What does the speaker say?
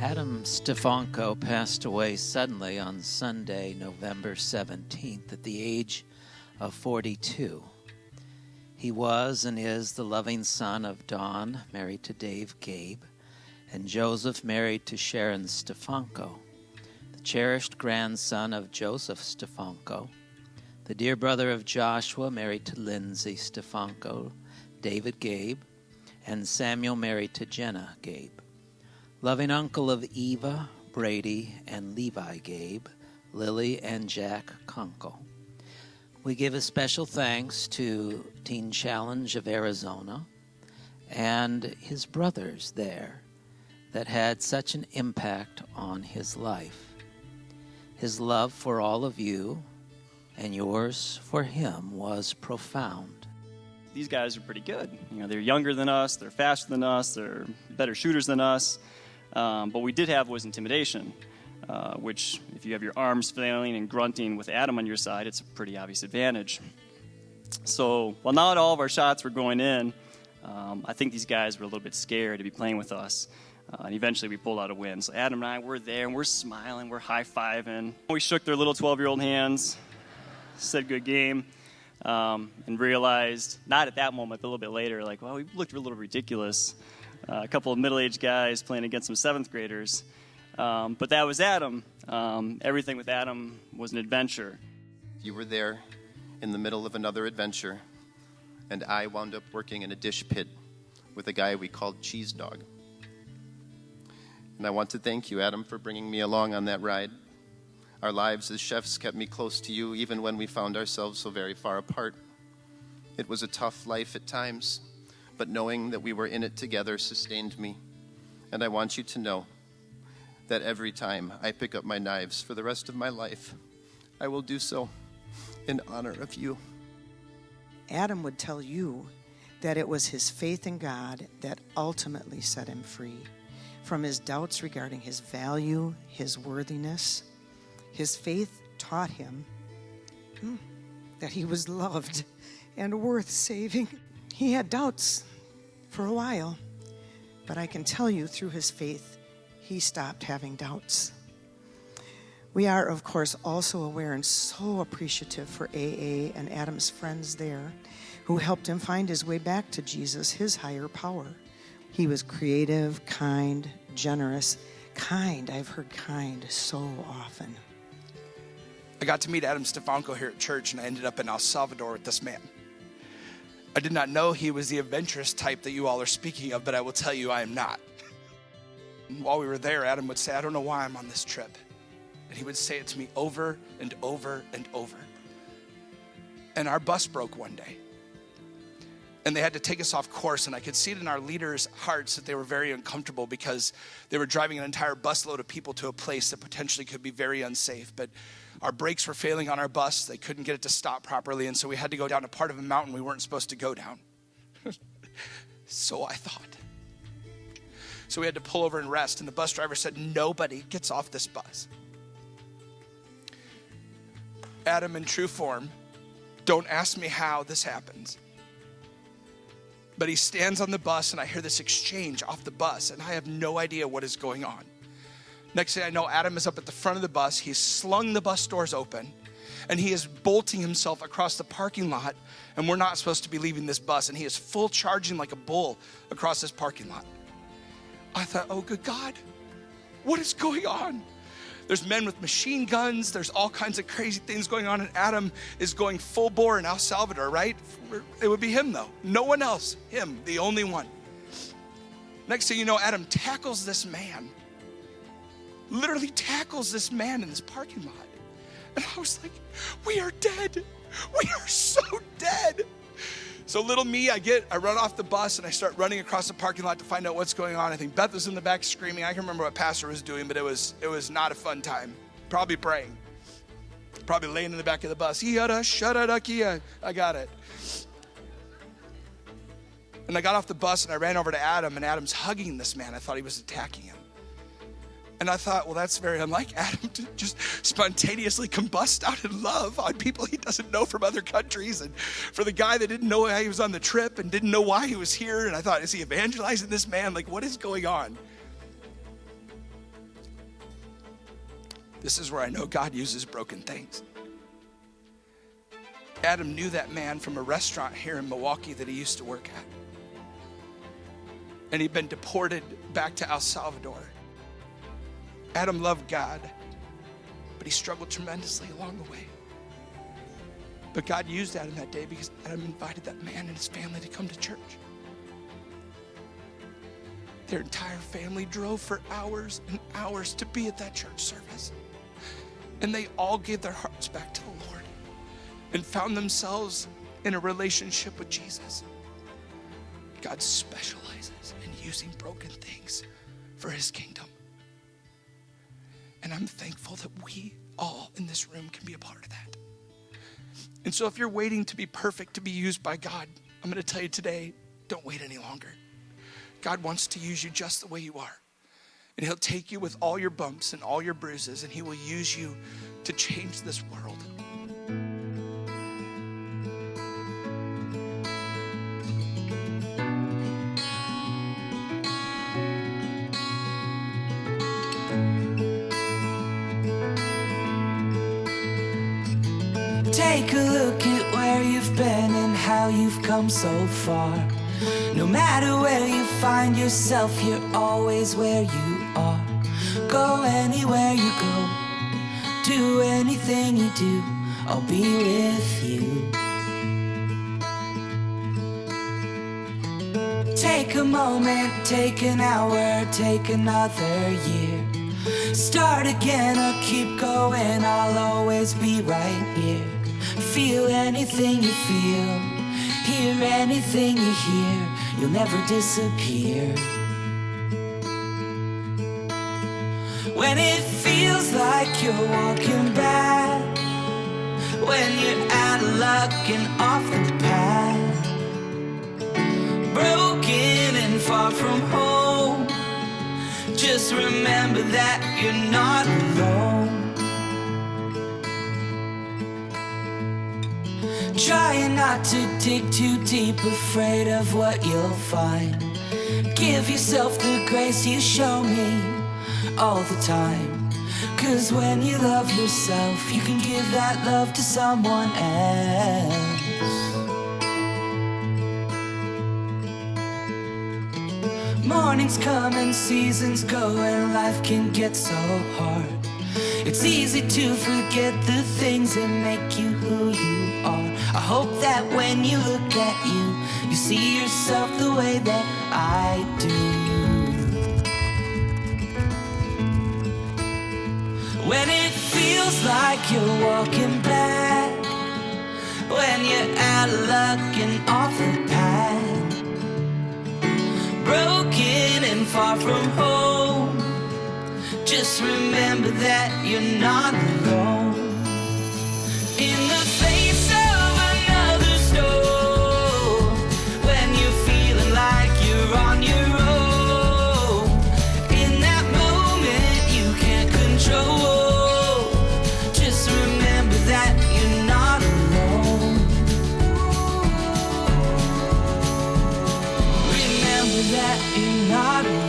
Adam Stefanko passed away suddenly on Sunday, November 17th, at the age of 42. He was and is the loving son of Dawn, married to Dave Gabe, and Joseph, married to Sharon Stefanko, the cherished grandson of Joseph Stefanko, the dear brother of Joshua, married to Lindsay Stefanko, David Gabe, and Samuel, married to Jenna Gabe. Loving uncle of Eva, Brady, and Levi Gabe, Lily, and Jack Kunkel. We give a special thanks to Teen Challenge of Arizona and his brothers there that had such an impact on his life. His love for all of you and yours for him was profound. These guys are pretty good. They're younger than us, they're faster than us, they're better shooters than us. But what we did have was intimidation, which if you have your arms flailing and grunting with Adam on your side, it's a pretty obvious advantage. So while not all of our shots were going in, I think these guys were a little bit scared to be playing with us. And eventually we pulled out a win. So Adam and I were there, and we're smiling, we're high-fiving. We shook their little 12-year-old hands, said good game, and realized, not at that moment, but a little bit later, like, well, we looked a little ridiculous. A couple of middle-aged guys playing against some 7th graders. But that was Adam. Everything with Adam was an adventure. You were there in the middle of another adventure, and I wound up working in a dish pit with a guy we called Cheese Dog. And I want to thank you, Adam, for bringing me along on that ride. Our lives as chefs kept me close to you even when we found ourselves so very far apart. It was a tough life at times, but knowing that we were in it together sustained me. And I want you to know that every time I pick up my knives for the rest of my life, I will do so in honor of you. Adam would tell you that it was his faith in God that ultimately set him free from his doubts regarding his value, his worthiness. His faith taught him that he was loved and worth saving. He had doubts for a while, but I can tell you through his faith, he stopped having doubts. We are, of course, also aware and so appreciative for AA and Adam's friends there who helped him find his way back to Jesus, his higher power. He was creative, kind, generous. Kind, I've heard kind so often. I got to meet Adam Stefanko here at church, and I ended up in El Salvador with this man. I did not know he was the adventurous type that you all are speaking of, but I will tell you I am not. While we were there, Adam would say, I don't know why I'm on this trip. And he would say it to me over and over and over. And our bus broke one day. And they had to take us off course, and I could see it in our leaders' hearts that they were very uncomfortable because they were driving an entire busload of people to a place that potentially could be very unsafe. But our brakes were failing on our bus. They couldn't get it to stop properly, and so we had to go down a part of a mountain we weren't supposed to go down. So I thought. So we had to pull over and rest, and the bus driver said, nobody gets off this bus. Adam, in true form, don't ask me how this happens. But he stands on the bus, and I hear this exchange off the bus, and I have no idea what is going on. Next thing I know, Adam is up at the front of the bus. He's slung the bus doors open, and he is bolting himself across the parking lot, and we're not supposed to be leaving this bus, and he is full charging like a bull across this parking lot. I thought, oh, good God, what is going on? There's men with machine guns. There's all kinds of crazy things going on, and Adam is going full bore in El Salvador, right? It would be him, though. No one else. Him, the only one. Next thing you know, Adam tackles this man. Literally tackles this man in this parking lot. And I was like, we are dead. We are so dead. So little me, I run off the bus and I start running across the parking lot to find out what's going on. I think Beth was in the back screaming. I can remember what Pastor was doing, but it was not a fun time. Probably praying. Probably laying in the back of the bus. I got it. And I got off the bus and I ran over to Adam, and Adam's hugging this man. I thought he was attacking him. And I thought, well, that's very unlike Adam to just spontaneously combust out in love on people he doesn't know from other countries. And for the guy that didn't know how he was on the trip and didn't know why he was here. And I thought, is he evangelizing this man? Like, what is going on? This is where I know God uses broken things. Adam knew that man from a restaurant here in Milwaukee that he used to work at. And he'd been deported back to El Salvador. Adam loved God, but he struggled tremendously along the way. But God used Adam that day because Adam invited that man and his family to come to church. Their entire family drove for hours and hours to be at that church service. And they all gave their hearts back to the Lord and found themselves in a relationship with Jesus. God specializes in using broken things for his kingdom. And I'm thankful that we all in this room can be a part of that. And so if you're waiting to be perfect, to be used by God, I'm going to tell you today, don't wait any longer. God wants to use you just the way you are. And he'll take you with all your bumps and all your bruises, and he will use you to change this world. Take a look at where you've been and how you've come so far. No matter where you find yourself, you're always where you are. Go anywhere you go, do anything you do, I'll be with you. Take a moment, take an hour, take another year. Start again or keep going, I'll always be right here. Feel anything you feel, hear anything you hear, you'll never disappear. When it feels like you're walking back, when you're out of luck and off the path, broken and far from home, just remember that you're not alone. Trying not to dig too deep, afraid of what you'll find. Give yourself the grace you show me all the time. 'Cause when you love yourself, you can give that love to someone else. Mornings come and seasons go, and life can get so hard. It's easy to forget the things that make you who you are. I hope that when you look at you, you see yourself the way that I do. When it feels like you're walking back, when you're out of luck and off the path, broken and far from home, just remember that you're not alone. In the face of another storm, when you're feeling like you're on your own, in that moment you can't control, just remember that you're not alone. Remember that you're not alone.